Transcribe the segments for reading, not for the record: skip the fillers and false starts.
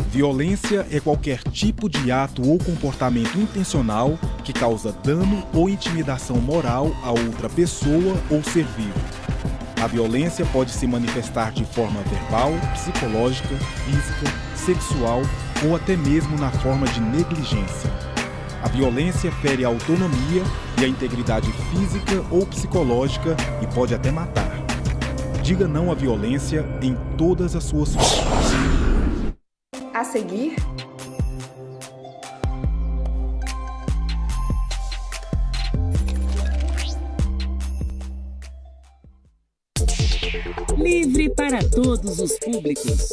Violência é qualquer tipo de ato ou comportamento intencional que causa dano ou intimidação moral a outra pessoa ou ser vivo. A violência pode se manifestar de forma verbal, psicológica, física, sexual ou até mesmo na forma de negligência. A violência fere a autonomia e a integridade física ou psicológica e pode até matar. Diga não à violência em todas as suas formas. A seguir, livre para todos os públicos.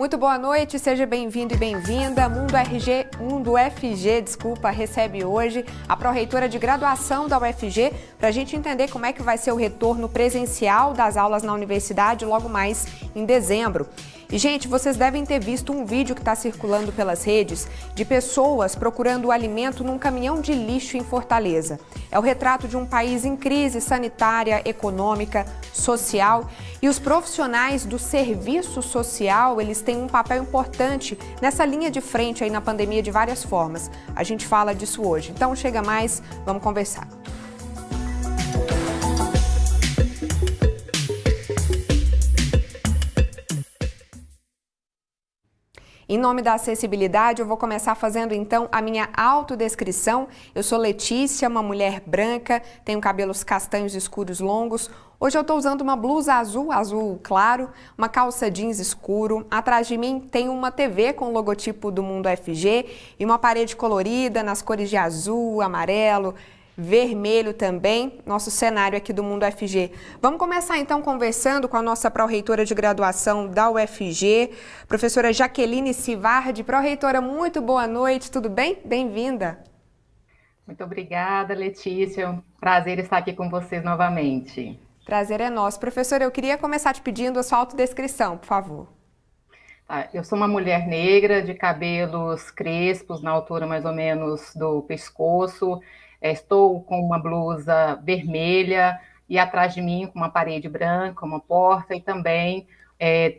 muito boa noite, seja bem-vindo e bem-vinda. Mundo FG, recebe hoje a pró-reitora de graduação da UFG para a gente entender como é que vai ser o retorno presencial das aulas na universidade logo mais em dezembro. E, gente, vocês devem ter visto um vídeo que está circulando pelas redes de pessoas procurando alimento num caminhão de lixo em Fortaleza. É o retrato de um país em crise sanitária, econômica, social. E os profissionais do serviço social, eles têm um papel importante nessa linha de frente aí na pandemia de várias formas. A gente fala disso hoje. Então, chega mais, vamos conversar. Em nome da acessibilidade, eu vou começar fazendo então a minha autodescrição. Eu sou Letícia, uma mulher branca, tenho cabelos castanhos escuros longos. Hoje eu estou usando uma blusa azul claro, uma calça jeans escuro. Atrás de mim tem uma TV com o logotipo do Mundo FG e uma parede colorida nas cores de azul, amarelo, vermelho também, nosso cenário aqui do Mundo FG. Vamos começar então conversando com a nossa pró-reitora de graduação da UFG, professora Jaqueline Sivardi. Pró-reitora, muito boa noite, tudo bem? Bem-vinda. Muito obrigada, Letícia, é um prazer estar aqui com vocês novamente. Prazer é nosso. Professora, eu queria começar te pedindo a sua autodescrição, por favor. Eu sou uma mulher negra, de cabelos crespos, na altura mais ou menos do pescoço. Estou com uma blusa vermelha e atrás de mim com uma parede branca, uma porta e também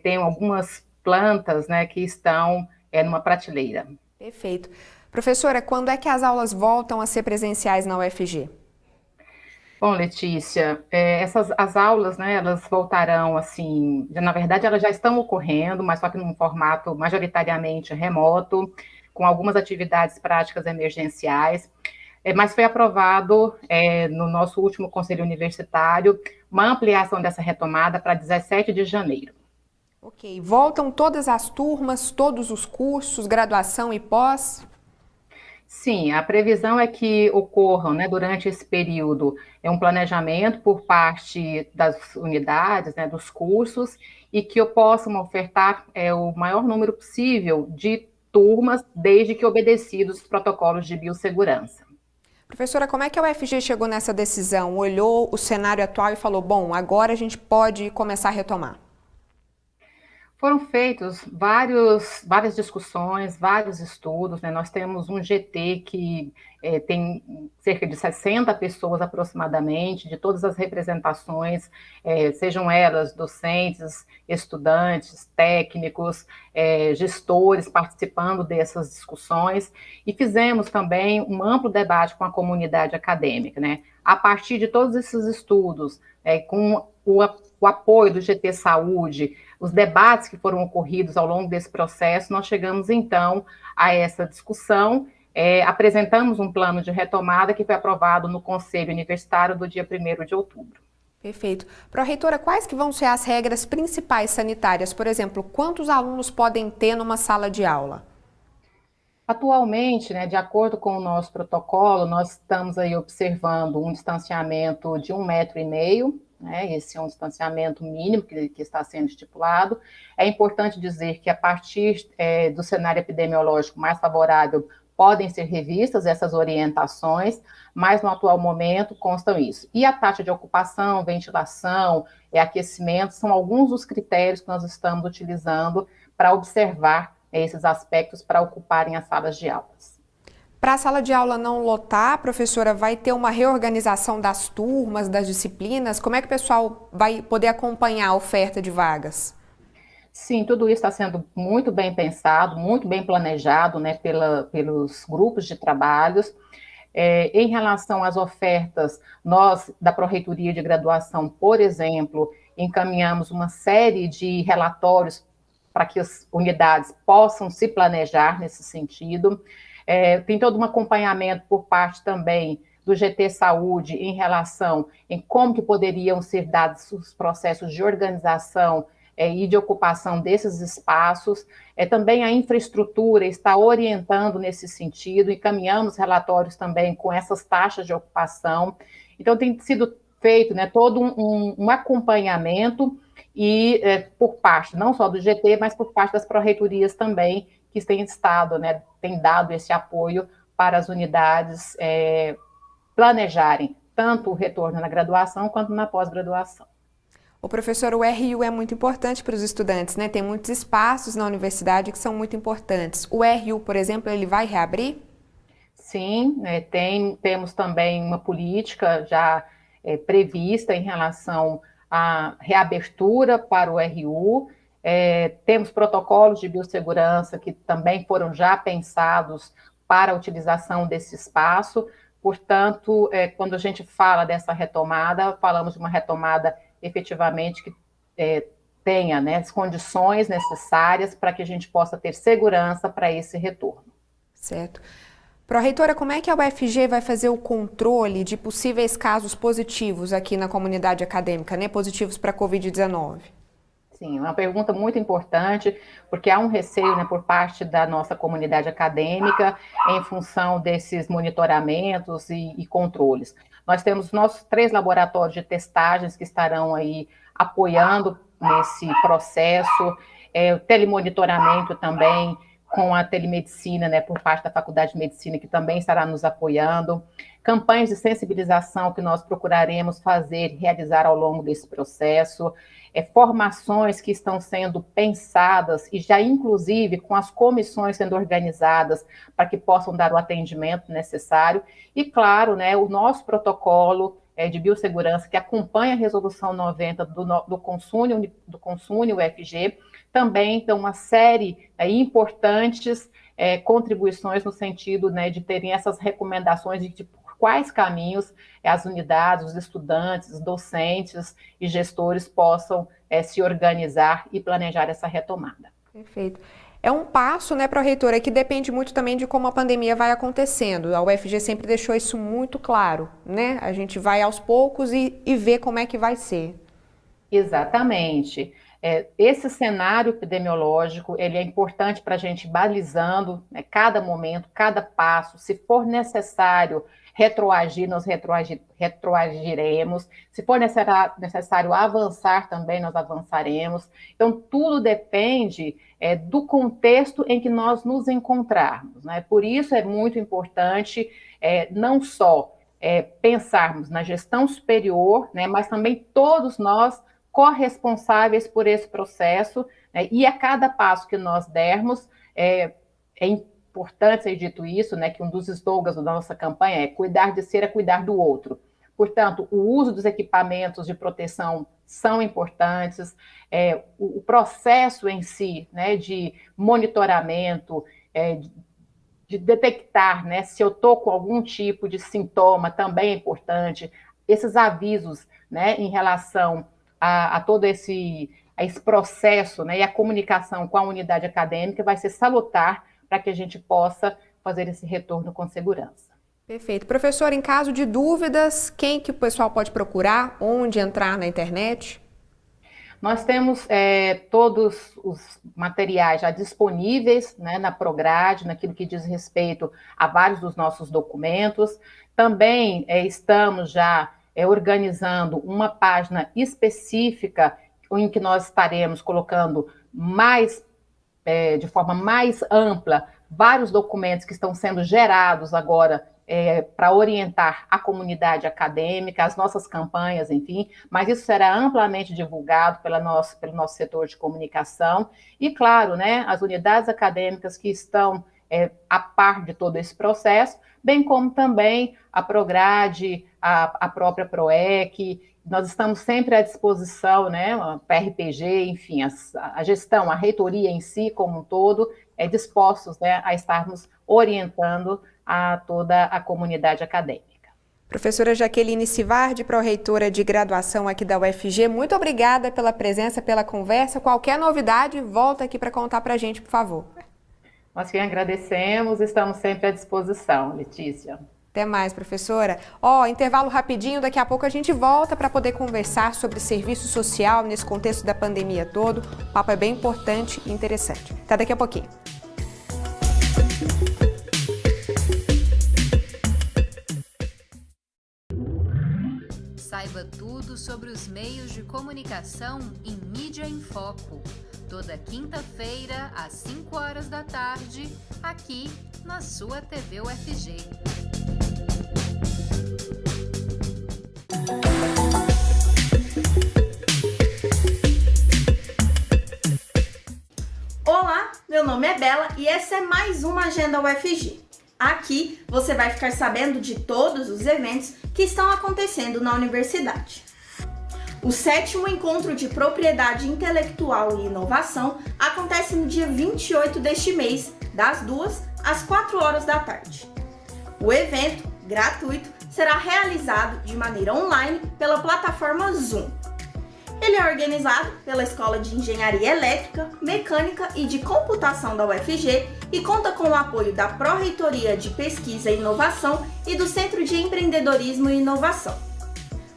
tenho algumas plantas, né, que estão numa prateleira. Perfeito. Professora, quando é que as aulas voltam a ser presenciais na UFG? Bom, Letícia, as aulas, né, elas voltarão assim, na verdade elas já estão ocorrendo, mas só que num formato majoritariamente remoto, com algumas atividades práticas emergenciais. Mas foi aprovado no nosso último Conselho Universitário uma ampliação dessa retomada para 17 de janeiro. Ok. Voltam todas as turmas, todos os cursos, graduação e pós? Sim, a previsão é que ocorram, né, durante esse período um planejamento por parte das unidades, né, dos cursos, e que possam ofertar o maior número possível de turmas, desde que obedecidos os protocolos de biossegurança. Professora, como é que a UFG chegou nessa decisão? Olhou o cenário atual e falou, bom, agora a gente pode começar a retomar? Foram feitos várias discussões, vários estudos, né? Nós temos um GT que tem cerca de 60 pessoas aproximadamente, de todas as representações, sejam elas docentes, estudantes, técnicos, gestores participando dessas discussões, e fizemos também um amplo debate com a comunidade acadêmica, né? A partir de todos esses estudos, com o apoio do GT Saúde, os debates que foram ocorridos ao longo desse processo, nós chegamos então a essa discussão, apresentamos um plano de retomada que foi aprovado no Conselho Universitário do dia 1º de outubro. Perfeito. Pró-reitora, quais que vão ser as regras principais sanitárias? Por exemplo, quantos alunos podem ter numa sala de aula? Atualmente, né, de acordo com o nosso protocolo, nós estamos aí observando um distanciamento de 1,5 m, né, esse é um distanciamento mínimo que está sendo estipulado. É importante dizer que a partir do cenário epidemiológico mais favorável, podem ser revistas essas orientações, mas no atual momento constam isso. E a taxa de ocupação, ventilação, aquecimento, são alguns dos critérios que nós estamos utilizando para observar esses aspectos para ocuparem as salas de aulas. Para a sala de aula não lotar, professora, vai ter uma reorganização das turmas, das disciplinas? Como é que o pessoal vai poder acompanhar a oferta de vagas? Sim, tudo isso está sendo muito bem pensado, muito bem planejado, né, pelos grupos de trabalhos. Em relação às ofertas, nós, da Pró-Reitoria de Graduação, por exemplo, encaminhamos uma série de relatórios para que as unidades possam se planejar nesse sentido. Tem todo um acompanhamento por parte também do GT Saúde em relação em como que poderiam ser dados os processos de organização e de ocupação desses espaços. Também a infraestrutura está orientando nesse sentido, encaminhamos relatórios também com essas taxas de ocupação. Então, tem sido feito, né, todo um acompanhamento e por parte não só do GT, mas por parte das pró-reitorias também, que têm estado, né, têm dado esse apoio para as unidades planejarem tanto o retorno na graduação quanto na pós-graduação. O professor, o RU é muito importante para os estudantes, né? Tem muitos espaços na universidade que são muito importantes. O RU, por exemplo, ele vai reabrir? Sim, temos também uma política já prevista em relação à reabertura para o RU. Temos protocolos de biossegurança que também foram já pensados para a utilização desse espaço. Portanto, quando a gente fala dessa retomada, falamos de uma retomada efetivamente que tenha, né, as condições necessárias para que a gente possa ter segurança para esse retorno. Certo. Pró-reitora, como é que a UFG vai fazer o controle de possíveis casos positivos aqui na comunidade acadêmica, né, positivos para a Covid-19? Sim, uma pergunta muito importante, porque há um receio, né, por parte da nossa comunidade acadêmica em função desses monitoramentos e controles. Nós temos nossos 3 laboratórios de testagens que estarão aí apoiando nesse processo, o telemonitoramento também com a telemedicina, né, por parte da Faculdade de Medicina, que também estará nos apoiando, campanhas de sensibilização que nós procuraremos fazer, realizar ao longo desse processo, formações que estão sendo pensadas e já inclusive com as comissões sendo organizadas para que possam dar o atendimento necessário e, claro, né, o nosso protocolo de biossegurança que acompanha a resolução 90 do Consune UFG, também dão uma série importantes contribuições no sentido, né, de terem essas recomendações de por quais caminhos as unidades, os estudantes, os docentes e gestores possam se organizar e planejar essa retomada. Perfeito. É um passo, né, pró-reitora, que depende muito também de como a pandemia vai acontecendo. A UFG sempre deixou isso muito claro, né? A gente vai aos poucos e vê como é que vai ser. Exatamente. Esse cenário epidemiológico, ele é importante para a gente ir balizando, né, cada momento, cada passo. Se for necessário retroagir, nós retroagiremos. Se for necessário avançar também, nós avançaremos. Então, tudo depende do contexto em que nós nos encontrarmos, né? Por isso é muito importante não só pensarmos na gestão superior, né, mas também todos nós corresponsáveis por esse processo, né, e a cada passo que nós dermos, é importante ser dito isso, né, que um dos slogans da nossa campanha é cuidar de ser é cuidar do outro. Portanto, o uso dos equipamentos de proteção são importantes, o processo em si, né, de monitoramento, de detectar, né, se eu estou com algum tipo de sintoma também é importante, esses avisos, né, em relação a todo esse processo, né, e a comunicação com a unidade acadêmica vai ser salutar para que a gente possa fazer esse retorno com segurança. Perfeito. Professor, em caso de dúvidas, quem que o pessoal pode procurar? Onde entrar na internet? Nós temos todos os materiais já disponíveis, né, na Prograde, naquilo que diz respeito a vários dos nossos documentos. Também estamos já organizando uma página específica em que nós estaremos colocando de forma mais ampla, vários documentos que estão sendo gerados agora para orientar a comunidade acadêmica, as nossas campanhas, enfim, mas isso será amplamente divulgado pelo nosso setor de comunicação e, claro, né, as unidades acadêmicas que estão a par de todo esse processo, bem como também a Prograde, a própria PROEC, Nós estamos sempre à disposição, né? A PRPG, enfim, a gestão, a reitoria em si como um todo, dispostos, né, a estarmos orientando a toda a comunidade acadêmica. Professora Jaqueline Sivardi, pró-reitora de graduação aqui da UFG, muito obrigada pela presença, pela conversa. Qualquer novidade, volta aqui para contar para a gente, por favor. Nós que agradecemos, estamos sempre à disposição, Letícia. Até mais, professora. Intervalo rapidinho, daqui a pouco a gente volta para poder conversar sobre serviço social nesse contexto da pandemia todo. O papo é bem importante e interessante. Até daqui a pouquinho. Saiba tudo sobre os meios de comunicação em Mídia em Foco. Toda quinta-feira, às 5 horas da tarde, aqui na sua TV UFG. Olá, meu nome é Bela e essa é mais uma Agenda UFG. Aqui você vai ficar sabendo de todos os eventos que estão acontecendo na universidade. O 7º Encontro de Propriedade Intelectual e Inovação acontece no dia 28 deste mês, das 2 às 4 horas da tarde. O evento, gratuito, será realizado de maneira online pela plataforma Zoom. Ele é organizado pela Escola de Engenharia Elétrica, Mecânica e de Computação da UFG e conta com o apoio da Pró-Reitoria de Pesquisa e Inovação e do Centro de Empreendedorismo e Inovação.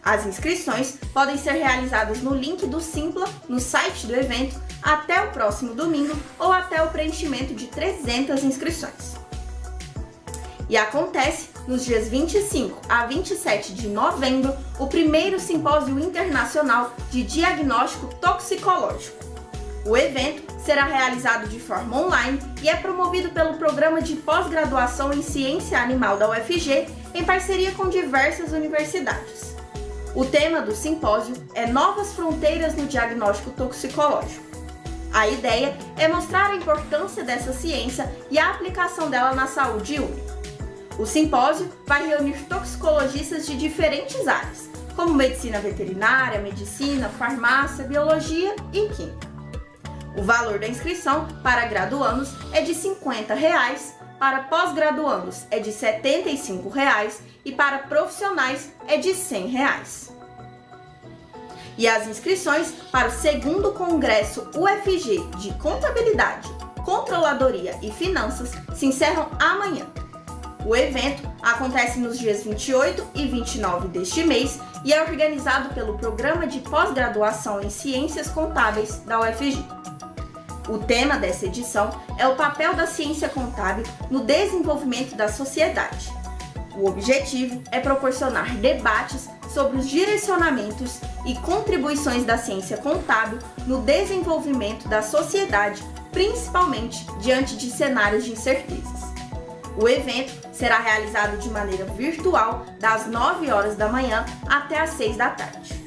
As inscrições podem ser realizadas no link do Simpla, no site do evento, até o próximo domingo ou até o preenchimento de 300 inscrições. E acontece nos dias 25 a 27 de novembro o primeiro Simpósio Internacional de Diagnóstico Toxicológico. O evento será realizado de forma online e é promovido pelo Programa de Pós-Graduação em Ciência Animal da UFG, em parceria com diversas universidades. O tema do simpósio é Novas Fronteiras no Diagnóstico Toxicológico. A ideia é mostrar a importância dessa ciência e a aplicação dela na saúde única. O simpósio vai reunir toxicologistas de diferentes áreas, como medicina veterinária, medicina, farmácia, biologia e química. O valor da inscrição para graduandos é de R$ 50, para pós-graduandos é de R$ 75 e para profissionais é de R$ 100. E as inscrições para o 2º Congresso UFG de Contabilidade, Controladoria e Finanças se encerram amanhã. O evento acontece nos dias 28 e 29 deste mês e é organizado pelo Programa de Pós-Graduação em Ciências Contábeis da UFG. O tema dessa edição é o papel da ciência contábil no desenvolvimento da sociedade. O objetivo é proporcionar debates sobre os direcionamentos e contribuições da ciência contábil no desenvolvimento da sociedade, principalmente diante de cenários de incertezas. O evento será realizado de maneira virtual das 9 horas da manhã até as 6 da tarde.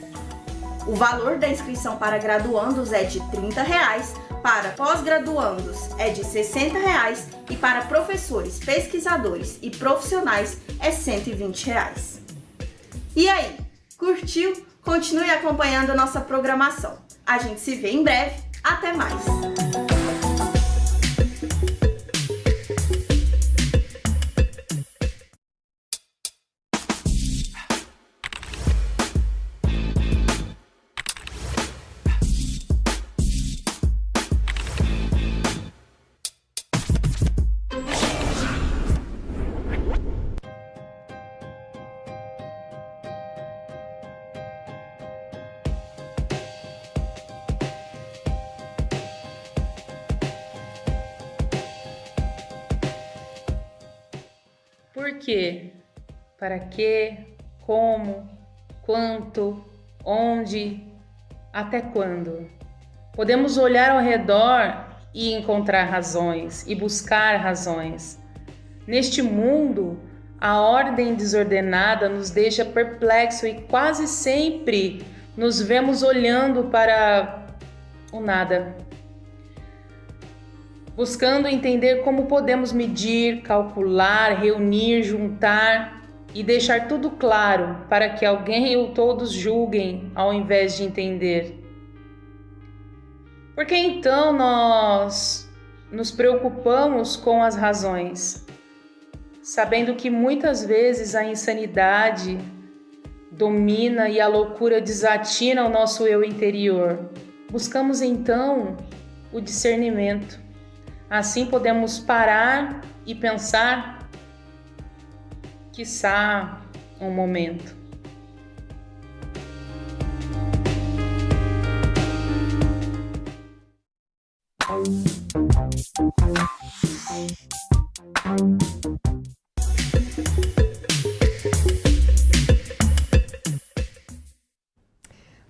O valor da inscrição para graduandos é de R$ 30, para pós-graduandos é de R$ 60 e para professores, pesquisadores e profissionais é R$ 120. E aí, curtiu? Continue acompanhando a nossa programação. A gente se vê em breve. Até mais! Por quê? Para quê? Como? Quanto? Onde? Até quando? Podemos olhar ao redor e encontrar razões e buscar razões. Neste mundo, a ordem desordenada nos deixa perplexo e quase sempre nos vemos olhando para o nada, buscando entender como podemos medir, calcular, reunir, juntar e deixar tudo claro para que alguém ou todos julguem ao invés de entender. Porque então nós nos preocupamos com as razões, sabendo que muitas vezes a insanidade domina e a loucura desatina o nosso eu interior. Buscamos então o discernimento. Assim podemos parar e pensar, quiçá, um momento.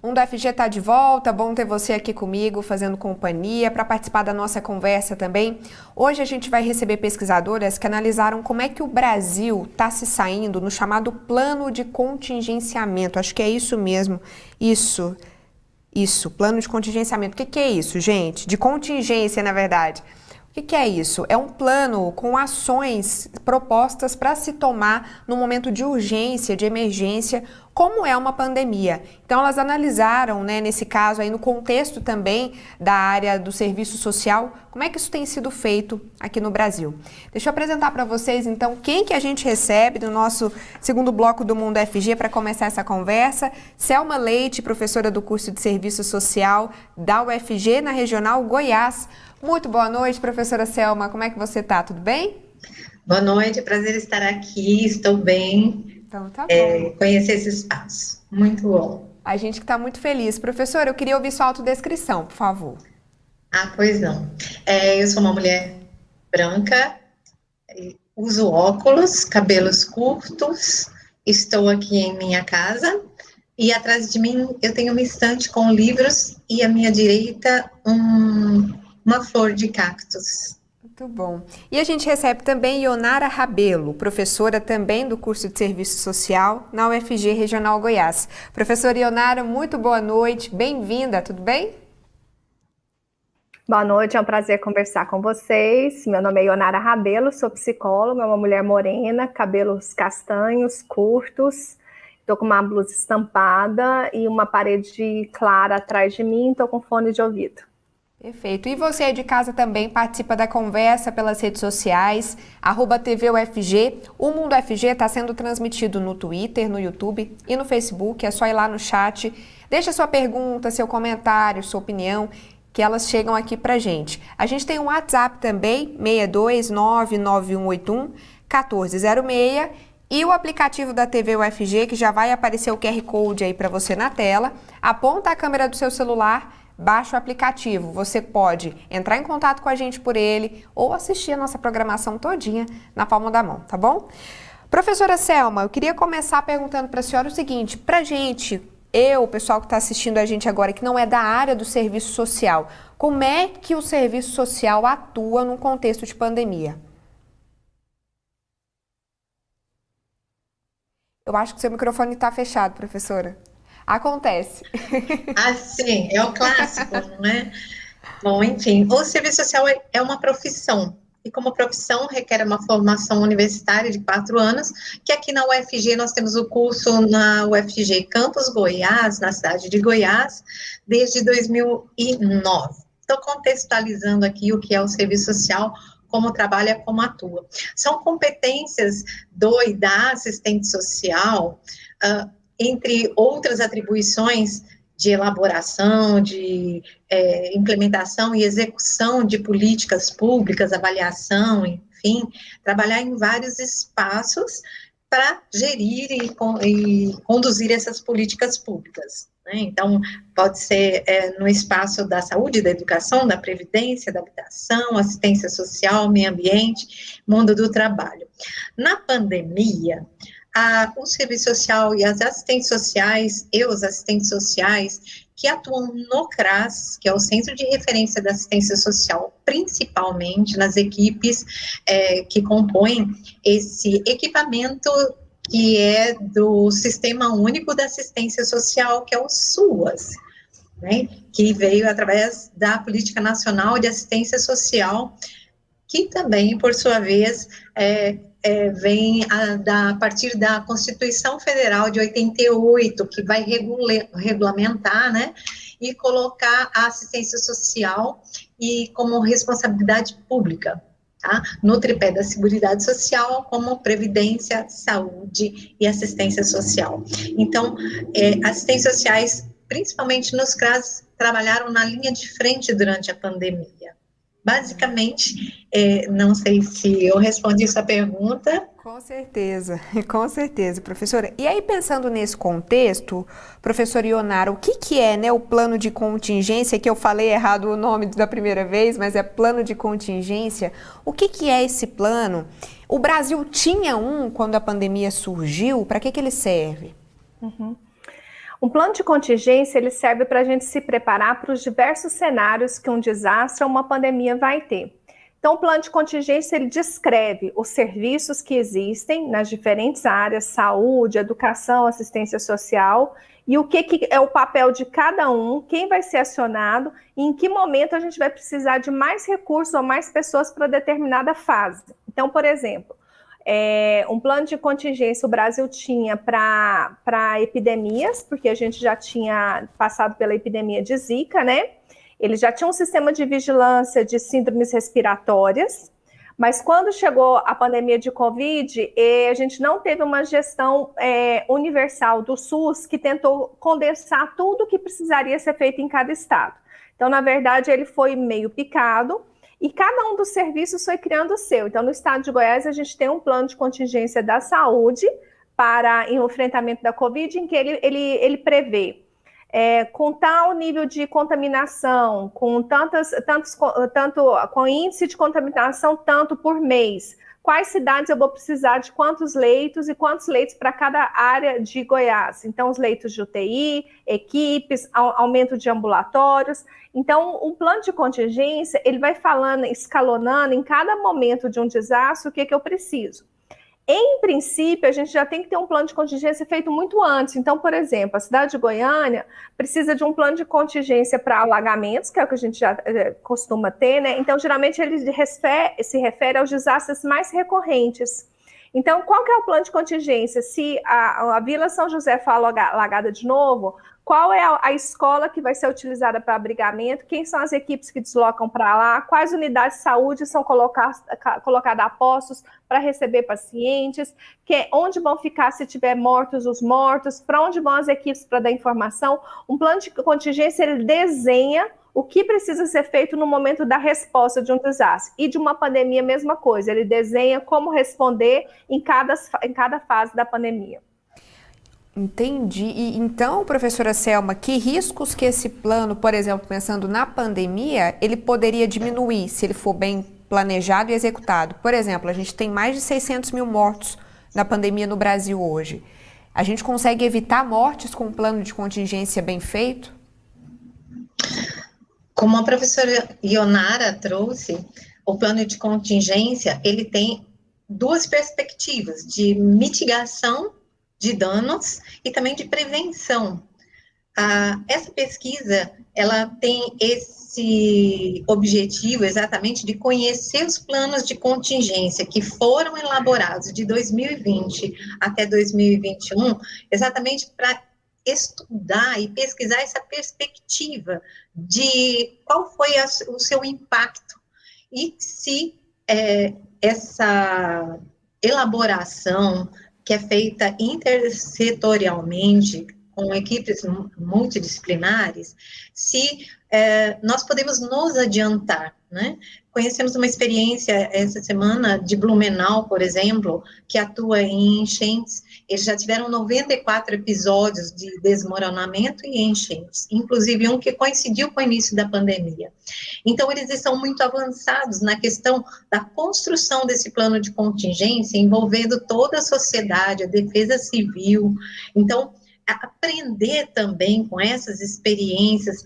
Mundo FG está de volta, bom ter você aqui comigo, fazendo companhia, para participar da nossa conversa também. Hoje a gente vai receber pesquisadoras que analisaram como é que o Brasil está se saindo no chamado plano de contingenciamento. Acho que é isso mesmo, isso, plano de contingenciamento. O que é isso, gente? De contingência, na verdade. O que é isso? É um plano com ações propostas para se tomar no momento de urgência, de emergência, como é uma pandemia. Então, elas analisaram, né, nesse caso, aí no contexto também da área do serviço social, como é que isso tem sido feito aqui no Brasil. Deixa eu apresentar para vocês, então, quem que a gente recebe no nosso segundo bloco do Mundo FG para começar essa conversa. Selma Leite, professora do curso de Serviço Social da UFG, na Regional Goiás. Muito boa noite, professora Selma. Como é que você está? Tudo bem? Boa noite, prazer estar aqui, estou bem. Então tá bom. Conhecer esse espaço, muito bom. A gente que está muito feliz. Professora, eu queria ouvir sua autodescrição, por favor. Pois não. Eu sou uma mulher branca, uso óculos, cabelos curtos, estou aqui em minha casa e atrás de mim eu tenho uma estante com livros e à minha direita uma flor de cactos. Muito bom. E a gente recebe também Ionara Rabelo, professora também do curso de Serviço Social na UFG Regional Goiás. Professora Ionara, muito boa noite, bem-vinda, tudo bem? Boa noite, é um prazer conversar com vocês. Meu nome é Ionara Rabelo, sou psicóloga, uma mulher morena, cabelos castanhos, curtos. Estou com uma blusa estampada e uma parede clara atrás de mim, estou com fone de ouvido. Perfeito. E você de casa também participa da conversa pelas redes sociais, @TVUFG. O Mundo FG está sendo transmitido no Twitter, no YouTube e no Facebook. É só ir lá no chat, deixa sua pergunta, seu comentário, sua opinião, que elas chegam aqui pra gente. A gente tem um WhatsApp também, 62991811406, e o aplicativo da TV UFG, que já vai aparecer o QR Code aí para você na tela. Aponta a câmera do seu celular, baixa o aplicativo, você pode entrar em contato com a gente por ele ou assistir a nossa programação todinha na palma da mão, tá bom? Professora Selma, eu queria começar perguntando para a senhora o seguinte, pra gente, o pessoal que está assistindo a gente agora, que não é da área do serviço social, como é que o serviço social atua num contexto de pandemia? Eu acho que seu microfone está fechado, professora. Acontece. Sim, é o clássico, não é? Bom, enfim, o serviço social é uma profissão, e como profissão requer uma formação universitária de 4 anos, que aqui na UFG nós temos o curso na UFG Campus Goiás, na cidade de Goiás, desde 2009. Estou contextualizando aqui o que é o serviço social, como trabalha, como atua. São competências do e da assistente social, entre outras atribuições de elaboração, de implementação e execução de políticas públicas, avaliação, enfim, trabalhar em vários espaços para gerir e conduzir essas políticas públicas, né? Então, pode ser no espaço da saúde, da educação, da previdência, da habitação, assistência social, meio ambiente, mundo do trabalho. Na pandemia, o serviço social e as assistentes sociais, os assistentes sociais, que atuam no CRAS, que é o Centro de Referência da Assistência Social, principalmente nas equipes que compõem esse equipamento que é do Sistema Único da Assistência Social, que é o SUAS, né, que veio através da Política Nacional de Assistência Social, que também, por sua vez, vem a partir da Constituição Federal de 88, que vai regulamentar, né, e colocar a assistência social e como responsabilidade pública, tá? No tripé da Seguridade Social, como previdência, saúde e assistência social. Então, assistentes sociais, principalmente nos CRAS, trabalharam na linha de frente durante a pandemia. Basicamente, não sei se eu respondi sua pergunta. Com certeza, professora. E aí, pensando nesse contexto, professora Ionara, o que é, né, o plano de contingência, que eu falei errado o nome da primeira vez, mas é plano de contingência. O que é esse plano? O Brasil tinha um quando a pandemia surgiu, para que ele serve? Um plano de contingência, ele serve para a gente se preparar para os diversos cenários que um desastre ou uma pandemia vai ter. Então, o plano de contingência, ele descreve os serviços que existem nas diferentes áreas, saúde, educação, assistência social, e o que é o papel de cada um, quem vai ser acionado, e em que momento a gente vai precisar de mais recursos ou mais pessoas para determinada fase. Então, por exemplo, um plano de contingência o Brasil tinha para epidemias, porque a gente já tinha passado pela epidemia de Zika, né? Ele já tinha um sistema de vigilância de síndromes respiratórias, mas quando chegou a pandemia de Covid, a gente não teve uma gestão universal do SUS que tentou condensar tudo o que precisaria ser feito em cada estado. Então, na verdade, ele foi meio picado, e cada um dos serviços foi criando o seu. Então, no estado de Goiás, a gente tem um plano de contingência da saúde para o enfrentamento da Covid, em que ele prevê com tal nível de contaminação, com com índice de contaminação tanto por mês, quais cidades eu vou precisar de quantos leitos e quantos leitos para cada área de Goiás. Então, os leitos de UTI, equipes, aumento de ambulatórios. Então, um plano de contingência, ele vai falando, escalonando em cada momento de um desastre o que eu preciso. Em princípio, a gente já tem que ter um plano de contingência feito muito antes. Então, por exemplo, a cidade de Goiânia precisa de um plano de contingência para alagamentos, que é o que a gente já costuma ter, né? Então, geralmente, ele se refere aos desastres mais recorrentes. Então, qual que é o plano de contingência? Se a Vila São José for alagada de novo, qual é a escola que vai ser utilizada para abrigamento? Quem são as equipes que deslocam para lá? Quais unidades de saúde são colocadas a postos para receber pacientes? Onde vão ficar se tiver mortos os mortos? Para onde vão as equipes para dar informação? Um plano de contingência, ele desenha o que precisa ser feito no momento da resposta de um desastre. E de uma pandemia, a mesma coisa. Ele desenha como responder em cada fase da pandemia. Entendi. E então, professora Selma, que riscos que esse plano, por exemplo, pensando na pandemia, ele poderia diminuir se ele for bem planejado e executado? Por exemplo, a gente tem mais de 600 mil mortos na pandemia no Brasil hoje. A gente consegue evitar mortes com um plano de contingência bem feito? Como a professora Ionara trouxe, o plano de contingência, ele tem duas perspectivas, de mitigação de danos e também de prevenção. Essa pesquisa, ela tem esse objetivo exatamente de conhecer os planos de contingência que foram elaborados de 2020 até 2021, exatamente para estudar e pesquisar essa perspectiva de qual foi o seu impacto e se essa elaboração que é feita intersetorialmente com equipes multidisciplinares, se nós podemos nos adiantar, né? Conhecemos uma experiência essa semana de Blumenau, por exemplo, que atua em enchentes. Eles já tiveram 94 episódios de desmoronamento e enchentes, inclusive um que coincidiu com o início da pandemia. Então, eles estão muito avançados na questão da construção desse plano de contingência, envolvendo toda a sociedade, a defesa civil. Então, aprender também com essas experiências.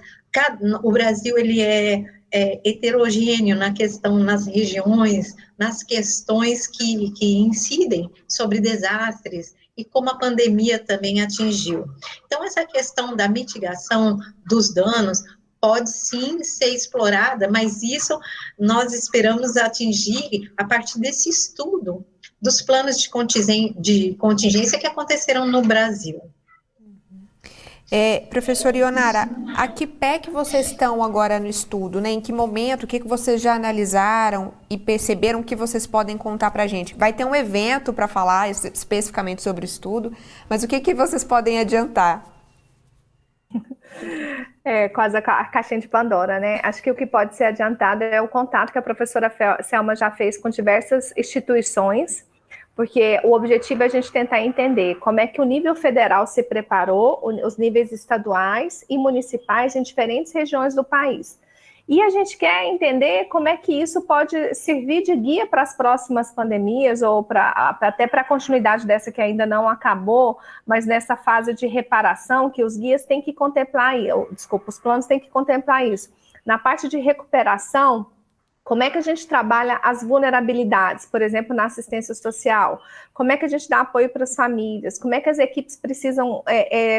O Brasil, ele é heterogêneo nas regiões, nas questões que incidem sobre desastres e como a pandemia também atingiu. Então, essa questão da mitigação dos danos pode sim ser explorada, mas isso nós esperamos atingir a partir desse estudo dos planos de contingência que aconteceram no Brasil. Professora Ionara, a que pé que vocês estão agora no estudo, né? Em que momento, o que vocês já analisaram e perceberam que vocês podem contar para a gente? Vai ter um evento para falar especificamente sobre o estudo, mas o que vocês podem adiantar? Quase a caixinha de Pandora, né? Acho que o que pode ser adiantado é o contato que a professora Selma já fez com diversas instituições, porque o objetivo é a gente tentar entender como é que o nível federal se preparou, os níveis estaduais e municipais em diferentes regiões do país. E a gente quer entender como é que isso pode servir de guia para as próximas pandemias, ou até para a continuidade dessa que ainda não acabou, mas nessa fase de reparação que os guias têm que contemplar, os planos têm que contemplar isso. Na parte de recuperação, como é que a gente trabalha as vulnerabilidades, por exemplo, na assistência social? Como é que a gente dá apoio para as famílias? Como é que as equipes precisam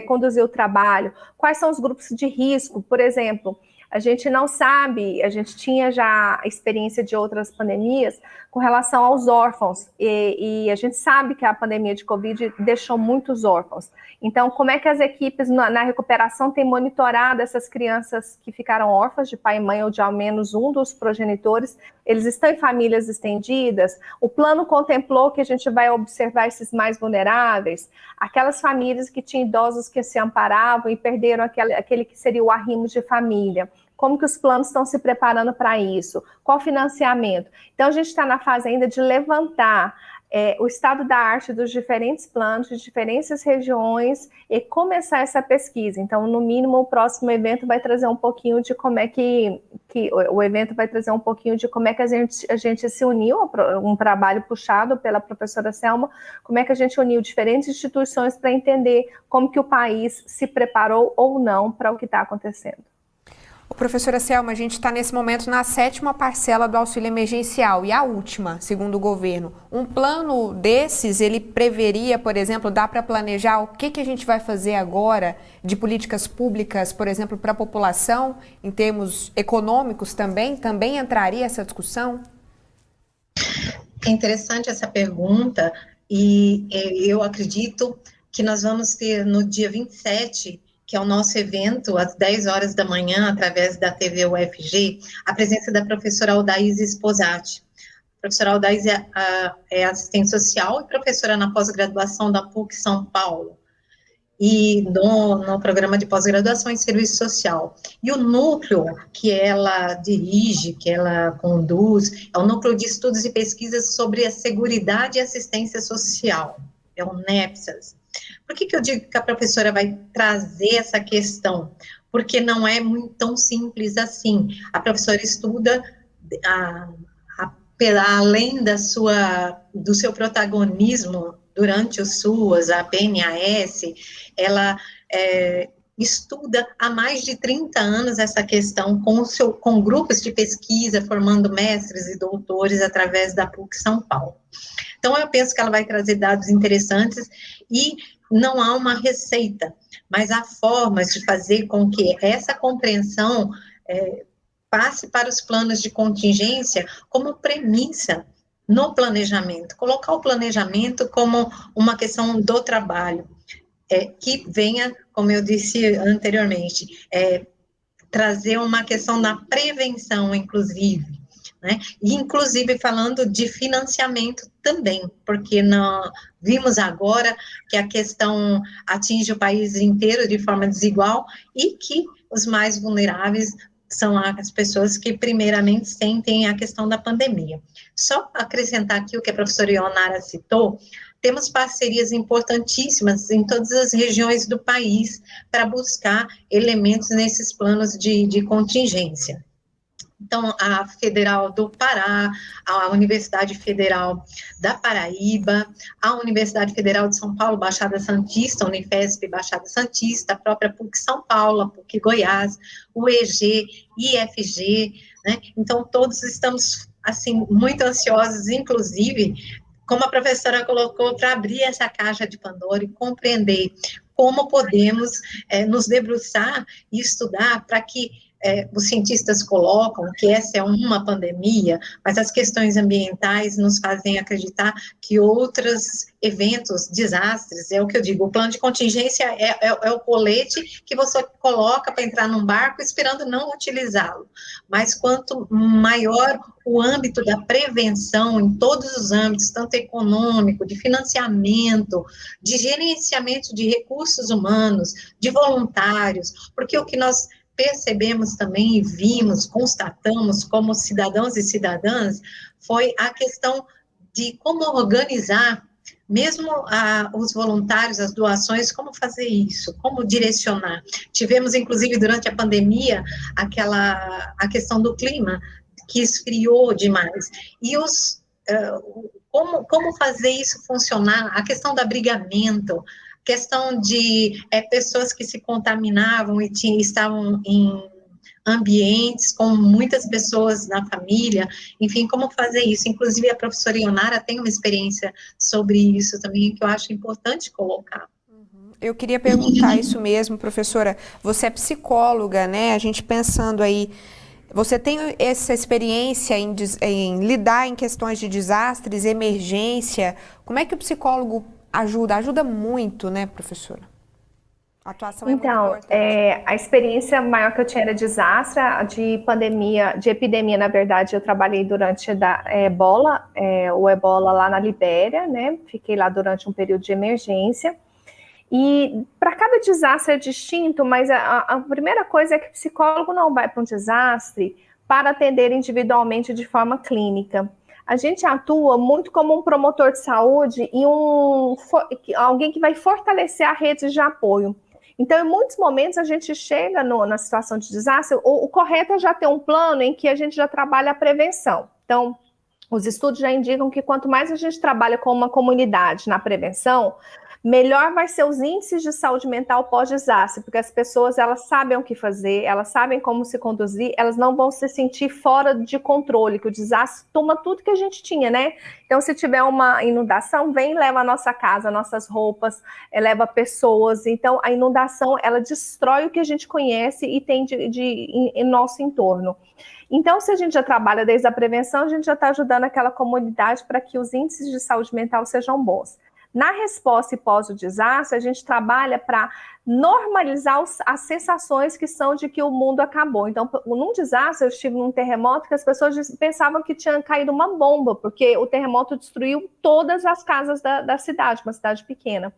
conduzir o trabalho? Quais são os grupos de risco? Por exemplo, a gente não sabe, a gente tinha já experiência de outras pandemias com relação aos órfãos, e a gente sabe que a pandemia de Covid deixou muitos órfãos. Então, como é que as equipes na recuperação têm monitorado essas crianças que ficaram órfãs de pai e mãe ou de ao menos um dos progenitores? Eles estão em famílias estendidas? O plano contemplou que a gente vai observar esses mais vulneráveis? Aquelas famílias que tinham idosos que se amparavam e perderam aquele que seria o arrimo de família. Como que os planos estão se preparando para isso? Qual financiamento? Então, a gente está na fase ainda de levantar o estado da arte dos diferentes planos, de diferentes regiões, e começar essa pesquisa. Então, no mínimo, o próximo evento vai trazer um pouquinho de como é que o evento vai trazer um pouquinho de como é que a gente se uniu, um trabalho puxado pela professora Selma, como é que a gente uniu diferentes instituições para entender como que o país se preparou ou não para o que está acontecendo. Professora Selma, a gente está nesse momento na 7ª parcela do auxílio emergencial e a última, segundo o governo. Um plano desses, ele preveria, por exemplo, dá para planejar o que a gente vai fazer agora de políticas públicas, por exemplo, para a população, em termos econômicos também? Também entraria essa discussão? É interessante essa pergunta e eu acredito que nós vamos ter no dia 27, que é o nosso evento, às 10 horas da manhã, através da TV UFG, a presença da professora Aldaíse Sposati. A professora Aldaíse é assistente social e professora na pós-graduação da PUC São Paulo, e no programa de pós-graduação em serviço social. E o núcleo que ela dirige, que ela conduz, é o Núcleo de Estudos e Pesquisas sobre a Seguridade e Assistência Social, é o NEPSAS. Por que eu digo que a professora vai trazer essa questão? Porque não é tão simples assim. A professora estuda, além do seu protagonismo durante o SUAS, a PNAS, ela estuda há mais de 30 anos essa questão com grupos de pesquisa, formando mestres e doutores através da PUC São Paulo. Então, eu penso que ela vai trazer dados interessantes e não há uma receita, mas há formas de fazer com que essa compreensão passe para os planos de contingência como premissa no planejamento, colocar o planejamento como uma questão do trabalho, que venha, como eu disse anteriormente, trazer uma questão da prevenção, inclusive, né? E, inclusive, falando de financiamento também, porque vimos agora que a questão atinge o país inteiro de forma desigual e que os mais vulneráveis são as pessoas que primeiramente sentem a questão da pandemia. Só acrescentar aqui o que a professora Ionara citou, temos parcerias importantíssimas em todas as regiões do país para buscar elementos nesses planos de contingência. Então, a Federal do Pará, a Universidade Federal da Paraíba, a Universidade Federal de São Paulo, Baixada Santista, Unifesp, Baixada Santista, a própria PUC São Paulo, a PUC Goiás, o EG, IFG, né? Então, todos estamos, assim, muito ansiosos, inclusive, como a professora colocou, para abrir essa caixa de Pandora e compreender como podemos nos debruçar e estudar para que os cientistas colocam que essa é uma pandemia, mas as questões ambientais nos fazem acreditar que outros eventos, desastres, é o que eu digo, o plano de contingência é o colete que você coloca para entrar num barco esperando não utilizá-lo, mas quanto maior o âmbito da prevenção em todos os âmbitos, tanto econômico, de financiamento, de gerenciamento de recursos humanos, de voluntários, porque o que nós percebemos também e vimos, constatamos como cidadãos e cidadãs, foi a questão de como organizar, mesmo os voluntários, as doações, como fazer isso, como direcionar. Tivemos, inclusive, durante a pandemia, a questão do clima, que esfriou demais, e como fazer isso funcionar, a questão do abrigamento, questão de pessoas que se contaminavam e estavam em ambientes com muitas pessoas na família, enfim, como fazer isso. Inclusive, a professora Ionara tem uma experiência sobre isso também, que eu acho importante colocar. Eu queria perguntar isso mesmo, professora. Você é psicóloga, né? A gente pensando aí, você tem essa experiência em lidar em questões de desastres, emergência. Como é que o psicólogo ajuda? Ajuda muito, né, professora? A atuação é muito importante. A experiência maior que eu tinha era desastre, de pandemia, de epidemia, na verdade, eu trabalhei durante o Ebola lá na Libéria, né? Fiquei lá durante um período de emergência. E para cada desastre é distinto, mas a primeira coisa é que o psicólogo não vai para um desastre para atender individualmente de forma clínica. A gente atua muito como um promotor de saúde e alguém que vai fortalecer a rede de apoio. Então, em muitos momentos, a gente chega na situação de desastre, o correto é já ter um plano em que a gente já trabalha a prevenção. Então, os estudos já indicam que quanto mais a gente trabalha com uma comunidade na prevenção, melhor vai ser os índices de saúde mental pós-desastre, porque as pessoas, elas sabem o que fazer, elas sabem como se conduzir, elas não vão se sentir fora de controle, que o desastre toma tudo que a gente tinha, né? Então, se tiver uma inundação, vem e leva a nossa casa, nossas roupas, leva pessoas. Então, a inundação, ela destrói o que a gente conhece e tem em nosso entorno. Então, se a gente já trabalha desde a prevenção, a gente já está ajudando aquela comunidade para que os índices de saúde mental sejam bons. Na resposta e pós o desastre, a gente trabalha para normalizar as sensações que são de que o mundo acabou. Então, num desastre, eu estive num terremoto que as pessoas pensavam que tinha caído uma bomba, porque o terremoto destruiu todas as casas da cidade, uma cidade pequena.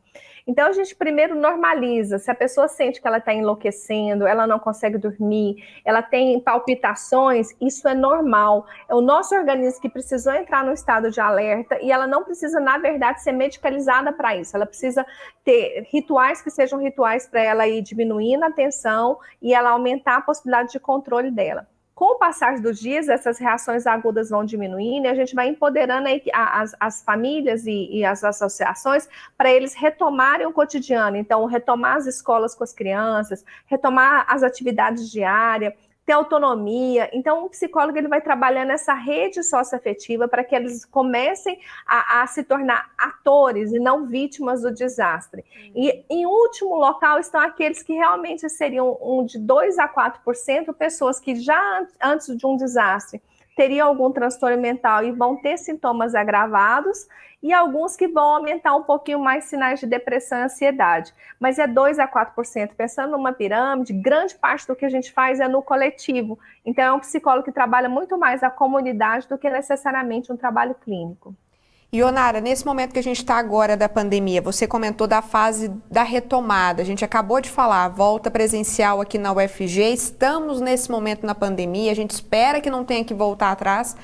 Então, a gente primeiro normaliza. Se a pessoa sente que ela está enlouquecendo, ela não consegue dormir, ela tem palpitações, isso é normal. É o nosso organismo que precisou entrar no estado de alerta e ela não precisa, na verdade, ser medicalizada para isso. Ela precisa ter rituais que sejam rituais para ela ir diminuindo a tensão e ela aumentar a possibilidade de controle dela. Com o passar dos dias, essas reações agudas vão diminuindo e a gente vai empoderando as famílias e as associações para eles retomarem o cotidiano. Então, retomar as escolas com as crianças, retomar as atividades diárias, ter autonomia. Então, o psicólogo ele vai trabalhando essa rede socioafetiva para que eles comecem a se tornar atores e não vítimas do desastre. E, em último local, estão aqueles que realmente seriam de 2 a 4% pessoas que já antes de um desastre teriam algum transtorno mental e vão ter sintomas agravados, e alguns que vão aumentar um pouquinho mais sinais de depressão e ansiedade. Mas é 2 a 4%. Pensando numa pirâmide, grande parte do que a gente faz é no coletivo. Então, é um psicólogo que trabalha muito mais a comunidade do que necessariamente um trabalho clínico. Ionara, nesse momento que a gente está agora da pandemia, você comentou da fase da retomada. A gente acabou de falar, volta presencial aqui na UFG. Estamos nesse momento na pandemia, a gente espera que não tenha que voltar atrás.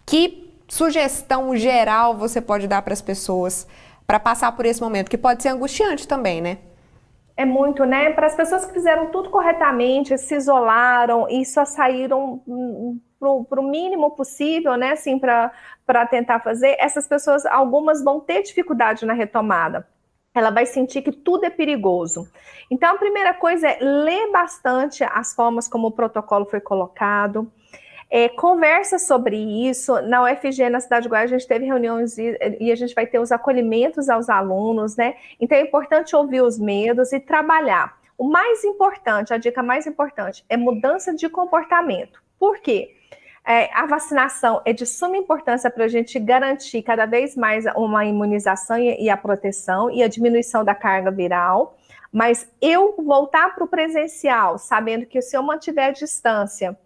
Que sugestão geral você pode dar para as pessoas para passar por esse momento, que pode ser angustiante também, né? É muito, né? Para as pessoas que fizeram tudo corretamente, se isolaram e só saíram para o mínimo possível, né? Assim, para tentar fazer, essas pessoas, algumas vão ter dificuldade na retomada. Ela vai sentir que tudo é perigoso. Então, a primeira coisa é ler bastante as formas como o protocolo foi colocado. Conversa sobre isso. Na UFG, na cidade de Goiás, a gente teve reuniões e a gente vai ter os acolhimentos aos alunos, né? Então é importante ouvir os medos e trabalhar. O mais importante, a dica mais importante, é mudança de comportamento. Por quê? A vacinação é de suma importância para a gente garantir cada vez mais uma imunização e a proteção e a diminuição da carga viral, mas eu voltar para o presencial, sabendo que se eu mantiver a distância,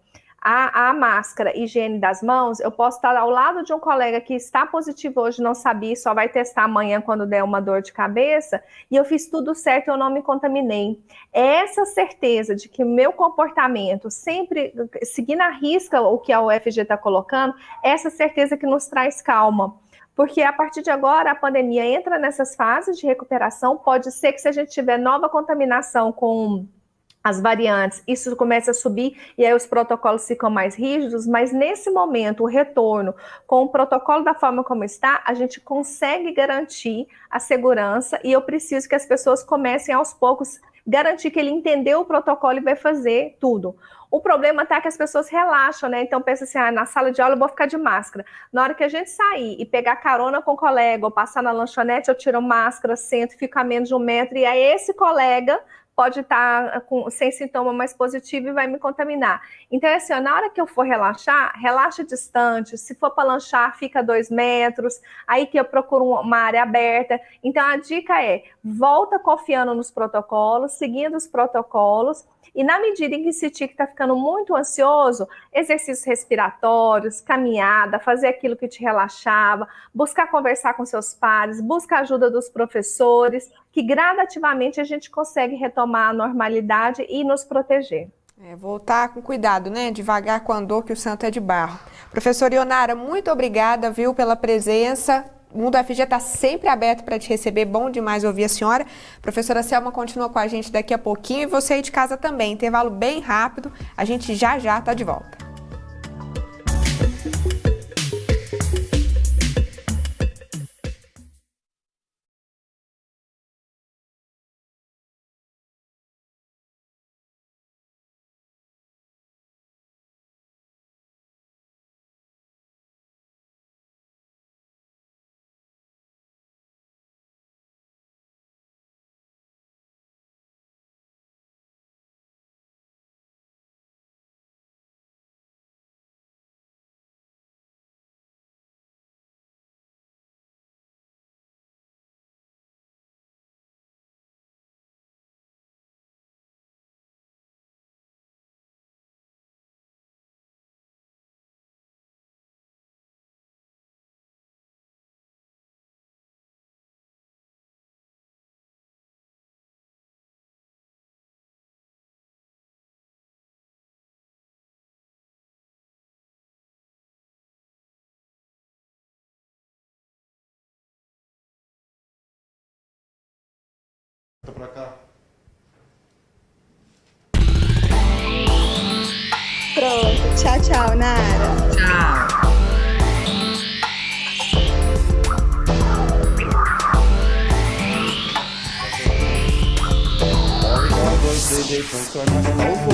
a máscara, higiene das mãos, eu posso estar ao lado de um colega que está positivo hoje, não sabia, só vai testar amanhã quando der uma dor de cabeça, e eu fiz tudo certo, eu não me contaminei. É essa certeza de que o meu comportamento, sempre seguindo à risca o que a UFG está colocando, essa certeza que nos traz calma. Porque a partir de agora a pandemia entra nessas fases de recuperação, pode ser que se a gente tiver nova contaminação com as variantes, isso começa a subir e aí os protocolos ficam mais rígidos, mas nesse momento, o retorno com o protocolo da forma como está, a gente consegue garantir a segurança e eu preciso que as pessoas comecem aos poucos garantir que ele entendeu o protocolo e vai fazer tudo. O problema está que as pessoas relaxam, né? Então pensa assim, na sala de aula eu vou ficar de máscara. Na hora que a gente sair e pegar carona com o colega ou passar na lanchonete, eu tiro máscara, sento, fico a menos de 1 metro e aí esse colega pode estar sem sintoma mais positivo e vai me contaminar. Então, assim, na hora que eu for relaxar, relaxa distante. Se for para lanchar, fica 2 metros. Aí que eu procuro uma área aberta. Então, a dica é, volta confiando nos protocolos, seguindo os protocolos. E na medida em que esse tique está ficando muito ansioso, exercícios respiratórios, caminhada, fazer aquilo que te relaxava, buscar conversar com seus pares, buscar ajuda dos professores, que gradativamente a gente consegue retomar a normalidade e nos proteger. Voltar com cuidado, né? Devagar com a andor, que o santo é de barro. Professora Ionara, muito obrigada, viu, pela presença. O Mundo UFG está sempre aberto para te receber, bom demais ouvir a senhora. Professora Selma continua com a gente daqui a pouquinho e você aí de casa também. Intervalo bem rápido, a gente já está de volta. Pra cá. Pronto, tchau, tchau, Nara. Tchau. Olha, dois deitando, você vai machucar o voo.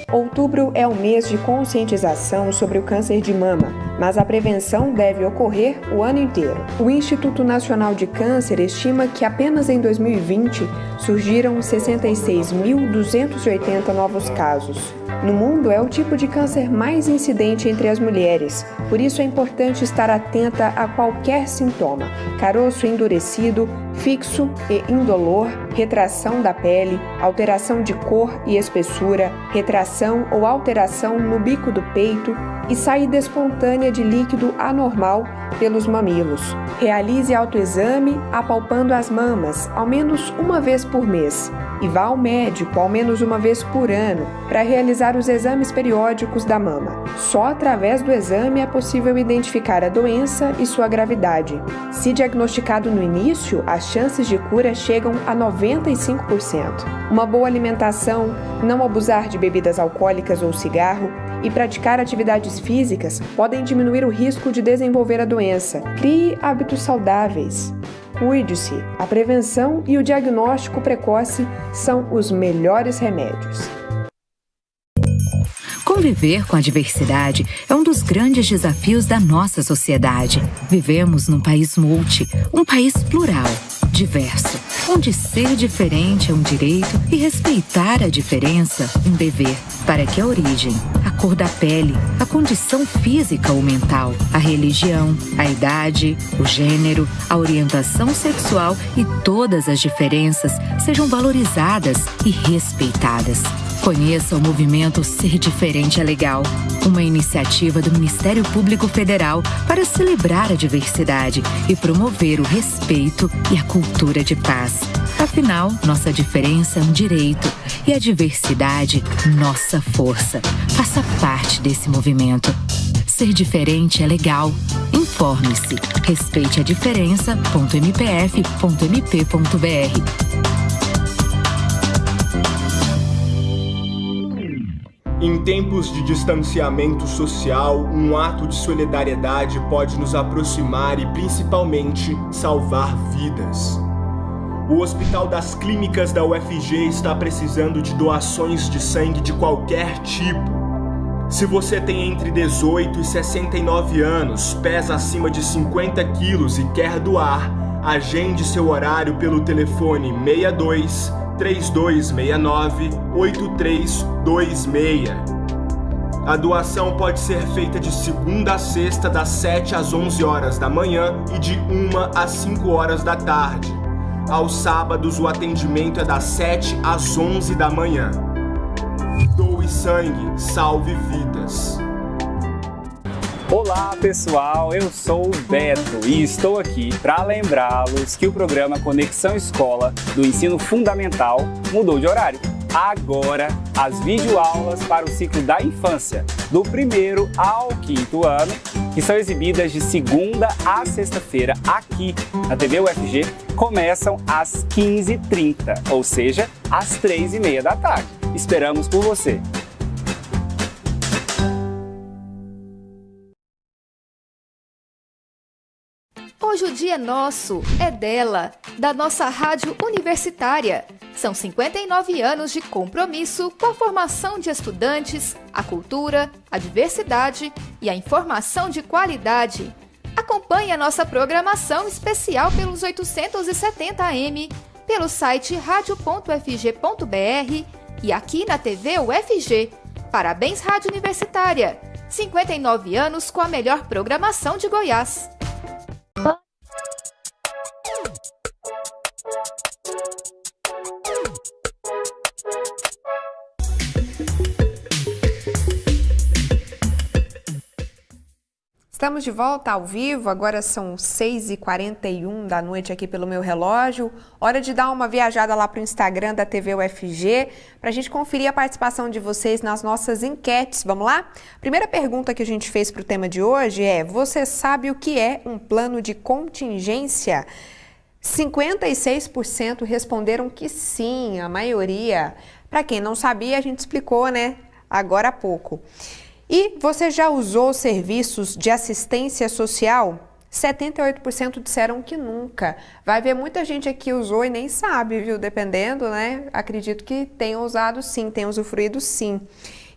Outubro é o mês de conscientização sobre o câncer de mama, mas a prevenção deve ocorrer o ano inteiro. O Instituto Nacional de Câncer estima que apenas em 2020 surgiram 66.280 novos casos. No mundo, é o tipo de câncer mais incidente entre as mulheres, por isso é importante estar atenta a qualquer sintoma: caroço endurecido, fixo e indolor, retração da pele, alteração de cor e espessura, retração ou alteração no bico do peito e saída espontânea de líquido anormal pelos mamilos. Realize autoexame apalpando as mamas, ao menos uma vez por mês, e vá ao médico ao menos uma vez por ano para realizar os exames periódicos da mama. Só através do exame é possível identificar a doença e sua gravidade. Se diagnosticado no início, as chances de cura chegam a 95%. Uma boa alimentação, não abusar de bebidas alcoólicas ou cigarro e praticar atividades físicas podem diminuir o risco de desenvolver a doença. Crie hábitos saudáveis. Cuide-se. A prevenção e o diagnóstico precoce são os melhores remédios. Conviver com a diversidade é um dos grandes desafios da nossa sociedade. Vivemos num país um país plural, diverso, onde ser diferente é um direito e respeitar a diferença um dever, para que a origem, a cor da pele, a condição física ou mental, a religião, a idade, o gênero, a orientação sexual e todas as diferenças sejam valorizadas e respeitadas. Conheça o movimento Ser Diferente é Legal, uma iniciativa do Ministério Público Federal para celebrar a diversidade e promover o respeito e a cultura de paz. Afinal, nossa diferença é um direito e a diversidade, nossa força. Faça parte desse movimento. Ser diferente é legal. Informe-se. Respeite a diferença.mpf.mp.br. Em tempos de distanciamento social, um ato de solidariedade pode nos aproximar e, principalmente, salvar vidas. O Hospital das Clínicas da UFG está precisando de doações de sangue de qualquer tipo. Se você tem entre 18 e 69 anos, pesa acima de 50 quilos e quer doar, agende seu horário pelo telefone 62 3269 8326. A doação pode ser feita de segunda a sexta, das 7 às 11 horas da manhã e de 1 às 5 horas da tarde. Aos sábados, o atendimento é das 7 às 11 da manhã. Doe sangue, salve vidas. Olá pessoal, eu sou o Beto e estou aqui para lembrá-los que o programa Conexão Escola do Ensino Fundamental mudou de horário. Agora, as videoaulas para o ciclo da infância, do 1º ao 5º ano, que são exibidas de segunda a sexta-feira aqui na TV UFG, começam às 15h30, ou seja, às 3h30 da tarde. Esperamos por você! Hoje o dia é nosso, é dela, da nossa rádio universitária. São 59 anos de compromisso com a formação de estudantes, a cultura, a diversidade e a informação de qualidade. Acompanhe a nossa programação especial pelos 870 AM, pelo site radio.ufg.br e aqui na TV UFG. Parabéns, Rádio Universitária! 59 anos com a melhor programação de Goiás. Estamos de volta ao vivo, agora são 6h41 da noite aqui pelo meu relógio. Hora de dar uma viajada lá para o Instagram da TV UFG, para a gente conferir a participação de vocês nas nossas enquetes. Vamos lá? Primeira pergunta que a gente fez para o tema de hoje é: você sabe o que é um plano de contingência? 56% responderam que sim, a maioria. Para quem não sabia, a gente explicou, né? Agora há pouco. E você já usou serviços de assistência social? 78% disseram que nunca. Vai ver muita gente aqui usou e nem sabe, viu? Dependendo, né? Acredito que tenham usado sim, tenham usufruído sim.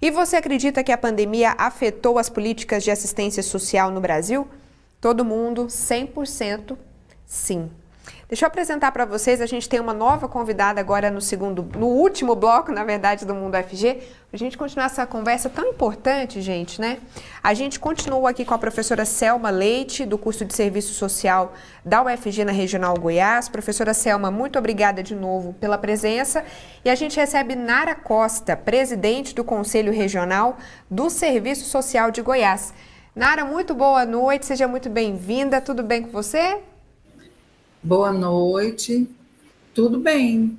E você acredita que a pandemia afetou as políticas de assistência social no Brasil? Todo mundo, 100% sim. Deixa eu apresentar para vocês, a gente tem uma nova convidada agora no último bloco, na verdade, do Mundo UFG, para a gente continuar essa conversa tão importante, gente, né? A gente continuou aqui com a professora Selma Leite, do curso de Serviço Social da UFG na Regional Goiás. Professora Selma, muito obrigada de novo pela presença. E a gente recebe Nara Costa, presidente do Conselho Regional do Serviço Social de Goiás. Nara, muito boa noite, seja muito bem-vinda, tudo bem com você? Boa noite, tudo bem,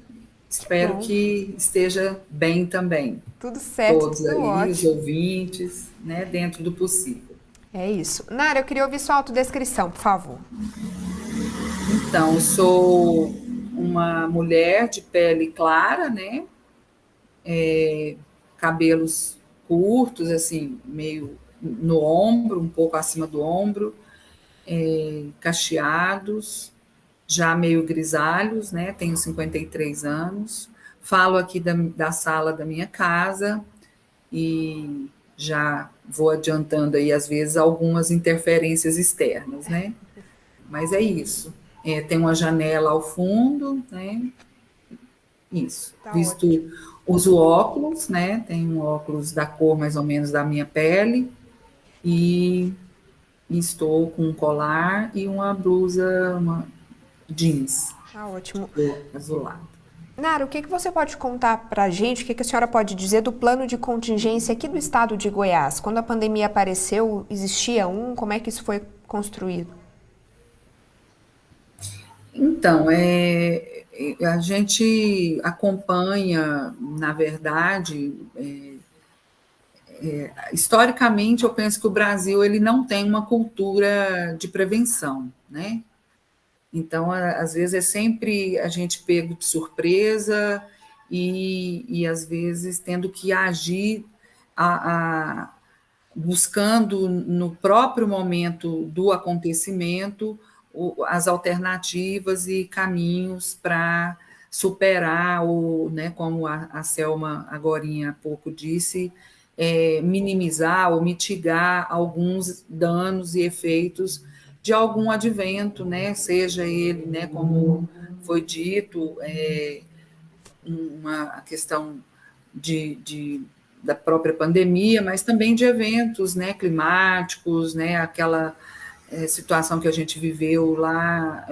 espero que esteja bem também. Tudo certo, todos tudo aí, ótimo. Os ouvintes, né, dentro do possível. É isso. Nara, eu queria ouvir sua autodescrição, por favor. Então, eu sou uma mulher de pele clara, né, cabelos curtos, assim, meio no ombro, um pouco acima do ombro, cacheados, já meio grisalhos, né? Tenho 53 anos, falo aqui da sala da minha casa e já vou adiantando aí, às vezes, algumas interferências externas, né? Mas é isso. Tem uma janela ao fundo, né? Isso. Tá Visto, ótimo. uso óculos, né? Tenho um óculos da cor mais ou menos da minha pele e estou com um colar e uma blusa, uma jeans, Tá ótimo. azulado. Nara, o que você pode contar para a gente, o que a senhora pode dizer do plano de contingência aqui do estado de Goiás? Quando a pandemia apareceu, existia um? Como é que isso foi construído? Então, a gente acompanha, na verdade, historicamente, eu penso que o Brasil ele não tem uma cultura de prevenção, né? Então, às vezes, é sempre a gente pego de surpresa e às vezes, tendo que agir buscando no próprio momento do acontecimento as alternativas e caminhos para superar, ou, né, como a Selma agorinha há pouco disse, minimizar ou mitigar alguns danos e efeitos de algum advento, né, seja ele, né, como foi dito, uma questão da própria pandemia, mas também de eventos, né, climáticos, né, aquela situação que a gente viveu lá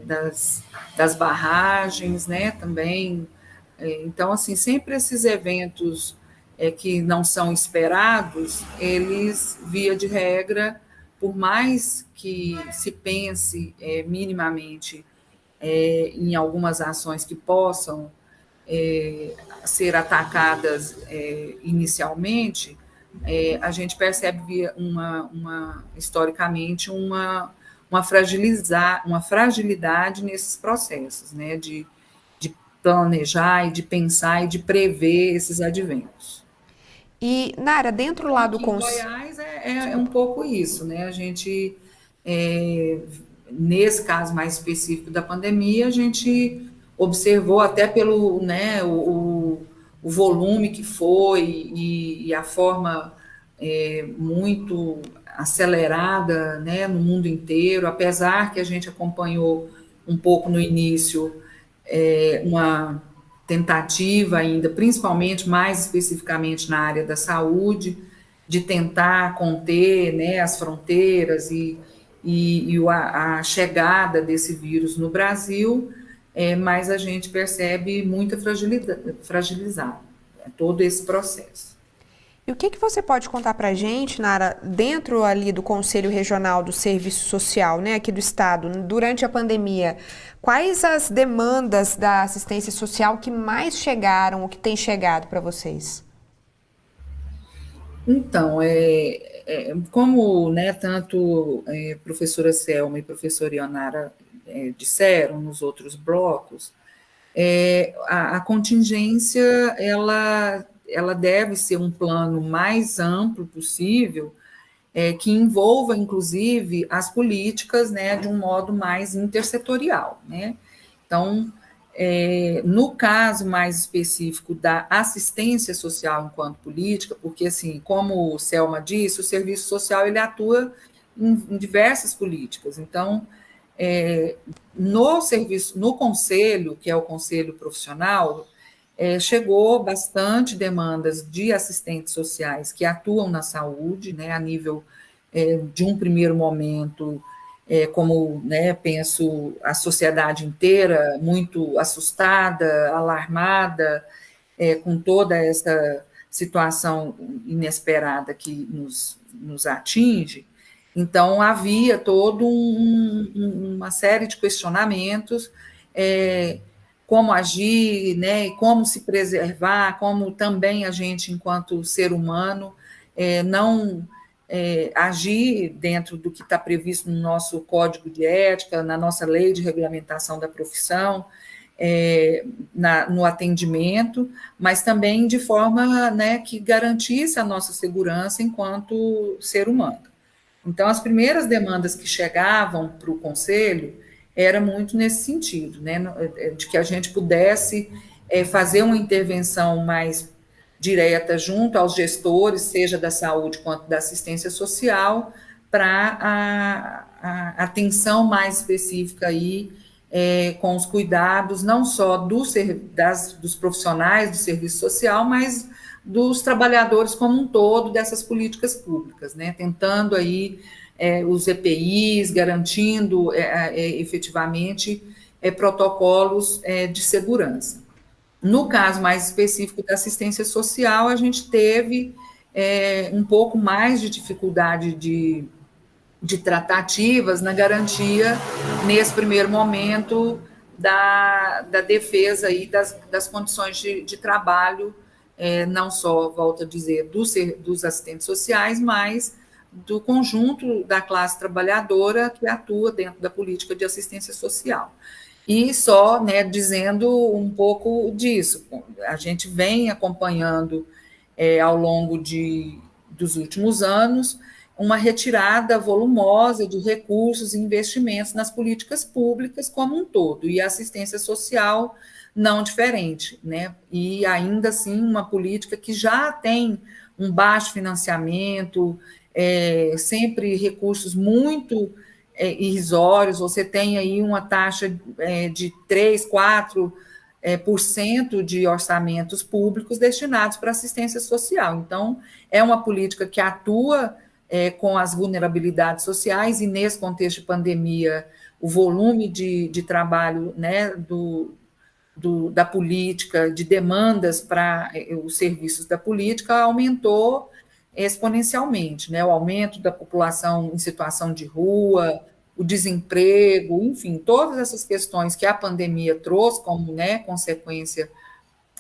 das barragens, né, também. Então, assim, sempre esses eventos que não são esperados, eles, via de regra, por mais que se pense minimamente em algumas ações que possam ser atacadas inicialmente, a gente percebe historicamente uma fragilidade nesses processos, né, de planejar e de pensar e de prever esses adventos. E, Nara, dentro lá do Conselho... Goiás é um pouco isso, né? A gente, nesse caso mais específico da pandemia, a gente observou até pelo, né, o volume que foi e a forma muito acelerada, né, no mundo inteiro, apesar que a gente acompanhou um pouco no início uma tentativa ainda, principalmente, mais especificamente na área da saúde, de tentar conter, né, as fronteiras e a chegada desse vírus no Brasil, mas a gente percebe muita fragilizada todo esse processo. E o que você pode contar para a gente, Nara, dentro ali do Conselho Regional do Serviço Social, né, aqui do Estado, durante a pandemia, quais as demandas da assistência social que mais chegaram ou que têm chegado para vocês? Então, como, né, tanto a professora Selma e a professora Ionara disseram nos outros blocos, a contingência, ela deve ser um plano mais amplo possível, que envolva, inclusive, as políticas, né, de um modo mais intersetorial, né? Então, no caso mais específico da assistência social enquanto política, porque, assim, como o Selma disse, o serviço social ele atua em diversas políticas. Então, no conselho, que é o conselho profissional, chegou bastante demandas de assistentes sociais que atuam na saúde, né, a nível de um primeiro momento, como, né, penso, a sociedade inteira muito assustada, alarmada, com toda essa situação inesperada que nos atinge. Então, havia toda uma série de questionamentos, como agir, né, como se preservar, como também a gente, enquanto ser humano, não agir dentro do que está previsto no nosso código de ética, na nossa lei de regulamentação da profissão, no atendimento, mas também de forma, né, que garantisse a nossa segurança enquanto ser humano. Então, as primeiras demandas que chegavam para o Conselho era muito nesse sentido, né, de que a gente pudesse fazer uma intervenção mais direta junto aos gestores, seja da saúde quanto da assistência social, para a atenção mais específica aí, com os cuidados, não só dos profissionais do serviço social, mas dos trabalhadores como um todo dessas políticas públicas, né? Tentando aí os EPIs, garantindo efetivamente protocolos de segurança. No caso mais específico da assistência social, a gente teve um pouco mais de dificuldade de tratativas na garantia, nesse primeiro momento, da defesa aí das condições de trabalho, não só, volto a dizer, dos assistentes sociais, mas do conjunto da classe trabalhadora que atua dentro da política de assistência social. E só, né, dizendo um pouco disso, a gente vem acompanhando ao longo dos últimos anos uma retirada volumosa de recursos e investimentos nas políticas públicas como um todo, e a assistência social não diferente, né? E ainda assim uma política que já tem um baixo financiamento, sempre recursos muito irrisórios, você tem aí uma taxa de 3%, 4% de orçamentos públicos destinados para assistência social. Então, é uma política que atua com as vulnerabilidades sociais, e nesse contexto de pandemia, o volume de trabalho, né, da política, de demandas para os serviços da política aumentou exponencialmente, né? O aumento da população em situação de rua, o desemprego, enfim, todas essas questões que a pandemia trouxe como, né, consequência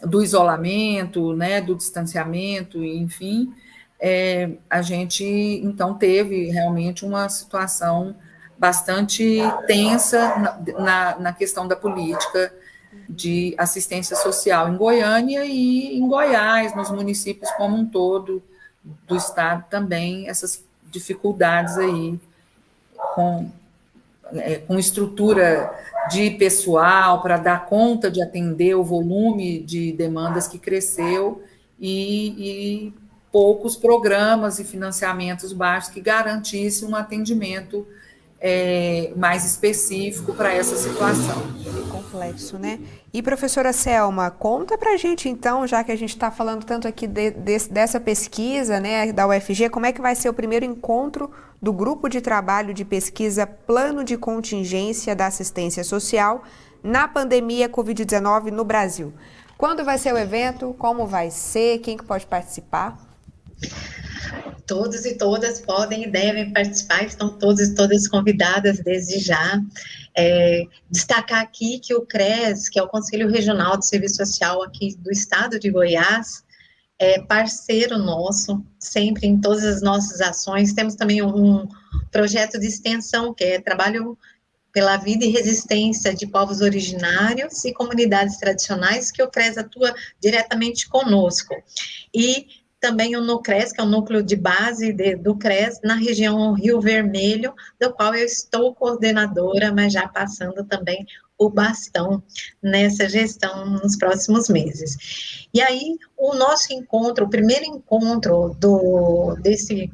do isolamento, né, do distanciamento, enfim, a gente, então, teve realmente uma situação bastante tensa na questão da política de assistência social em Goiânia e em Goiás, nos municípios como um todo do estado também, essas dificuldades aí com estrutura de pessoal para dar conta de atender o volume de demandas que cresceu e poucos programas e financiamentos baixos que garantissem um atendimento mais específico para essa situação. É complexo, né? E, professora Selma, conta pra gente, então, já que a gente está falando tanto aqui dessa pesquisa, né, da UFG, como é que vai ser o primeiro encontro do Grupo de Trabalho de Pesquisa Plano de Contingência da Assistência Social na pandemia Covid-19 no Brasil? Quando vai ser o evento? Como vai ser? Quem que pode participar? Todos e todas podem e devem participar, estão todos e todas convidadas desde já. Destacar aqui que o CRES, que é o Conselho Regional de Serviço Social aqui do estado de Goiás, é parceiro nosso, sempre em todas as nossas ações. Temos também um projeto de extensão, que é Trabalho pela Vida e Resistência de Povos Originários e Comunidades Tradicionais, que o CRES atua diretamente conosco. E também o NUCRES, que é o núcleo de base do CRES, na região Rio Vermelho, do qual eu estou coordenadora, mas já passando também o bastão nessa gestão nos próximos meses. E aí, o nosso encontro, o primeiro encontro desse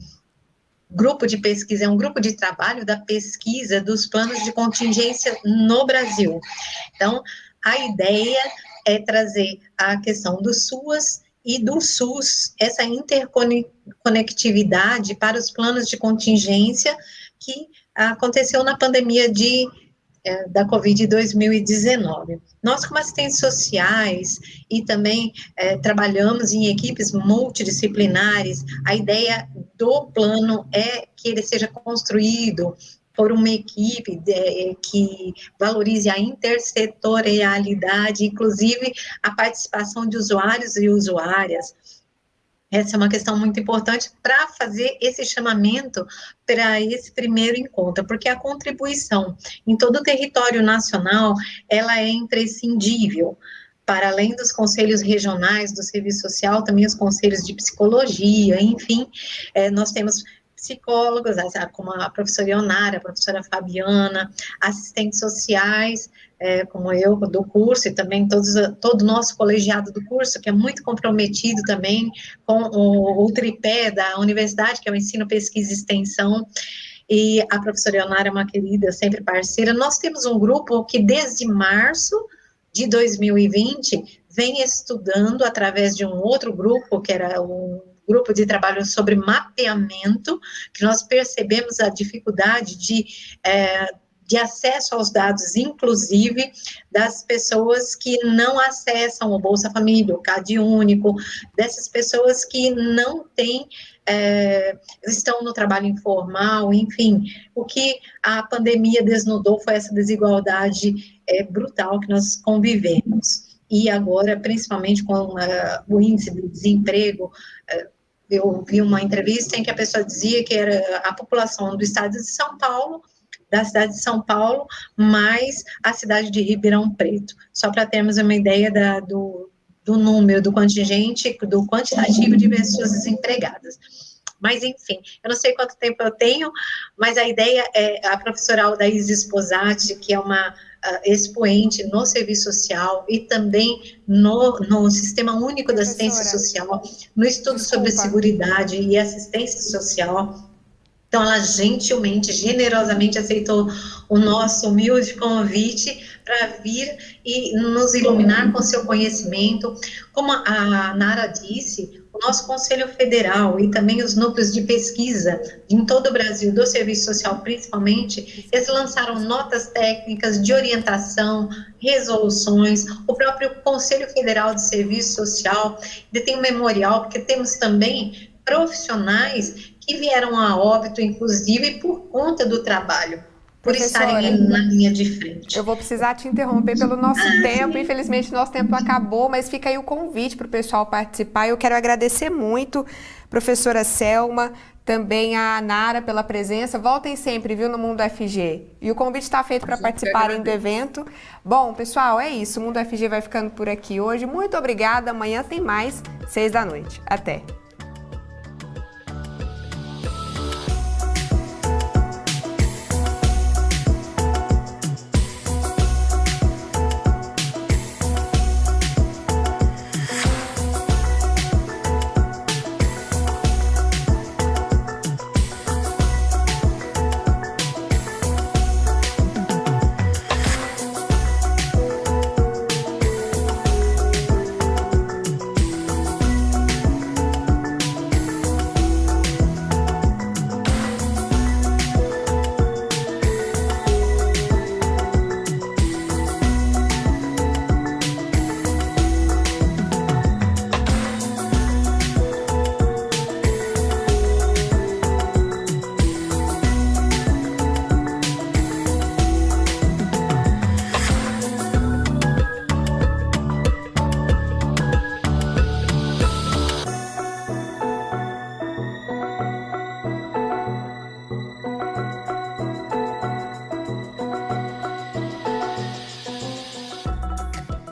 grupo de pesquisa, é um grupo de trabalho da pesquisa dos planos de contingência no Brasil. Então, a ideia é trazer a questão do SUAS e do SUS, essa interconectividade para os planos de contingência que aconteceu na pandemia da Covid 2019. Nós, como assistentes sociais, e também trabalhamos em equipes multidisciplinares, a ideia do plano é que ele seja construído por uma equipe que valorize a intersetorialidade, inclusive a participação de usuários e usuárias. Essa é uma questão muito importante para fazer esse chamamento para esse primeiro encontro, porque a contribuição em todo o território nacional, ela é imprescindível. Para além dos conselhos regionais do serviço social, também os conselhos de psicologia, enfim, nós temos psicólogos, como a professora Ionara, a professora Fabiana, assistentes sociais, como eu, do curso, e também todo o nosso colegiado do curso, que é muito comprometido também com o tripé da universidade, que é o ensino, pesquisa e extensão, e a professora Ionara é uma querida, sempre parceira. Nós temos um grupo que desde março de 2020 vem estudando através de um outro grupo, que era um grupo de trabalho sobre mapeamento, que nós percebemos a dificuldade de acesso aos dados, inclusive das pessoas que não acessam o Bolsa Família, o CAD Único, dessas pessoas que não têm, estão no trabalho informal, enfim. O que a pandemia desnudou foi essa desigualdade brutal que nós convivemos. E agora, principalmente com o índice de desemprego, eu vi uma entrevista em que a pessoa dizia que era a população do estado de São Paulo, da cidade de São Paulo, mais a cidade de Ribeirão Preto, só para termos uma ideia do número, do contingente, do quantitativo de pessoas desempregadas. Mas, enfim, eu não sei quanto tempo eu tenho, mas a ideia é a professora Aldaís Esposati, que é uma expoente no serviço social e também no Sistema Único da Assistência Social, no estudo sobre seguridade e assistência social. Então, ela gentilmente, generosamente aceitou o nosso humilde convite para vir e nos iluminar com seu conhecimento. Como a Nara disse, o nosso Conselho Federal e também os núcleos de pesquisa em todo o Brasil, do Serviço Social principalmente, eles lançaram notas técnicas de orientação, resoluções, o próprio Conselho Federal de Serviço Social tem um memorial, porque temos também profissionais que vieram a óbito, inclusive, por conta do trabalho, por estarem na linha de frente. Eu vou precisar te interromper pelo nosso tempo, infelizmente nosso tempo acabou, mas fica aí o convite para o pessoal participar. Eu quero agradecer muito, professora Selma, também a Nara pela presença. Voltem sempre, viu, no Mundo FG. E o convite está feito para participarem do evento. Bom, pessoal, é isso. O Mundo FG vai ficando por aqui hoje. Muito obrigada. Amanhã tem mais, 6 da noite. Até!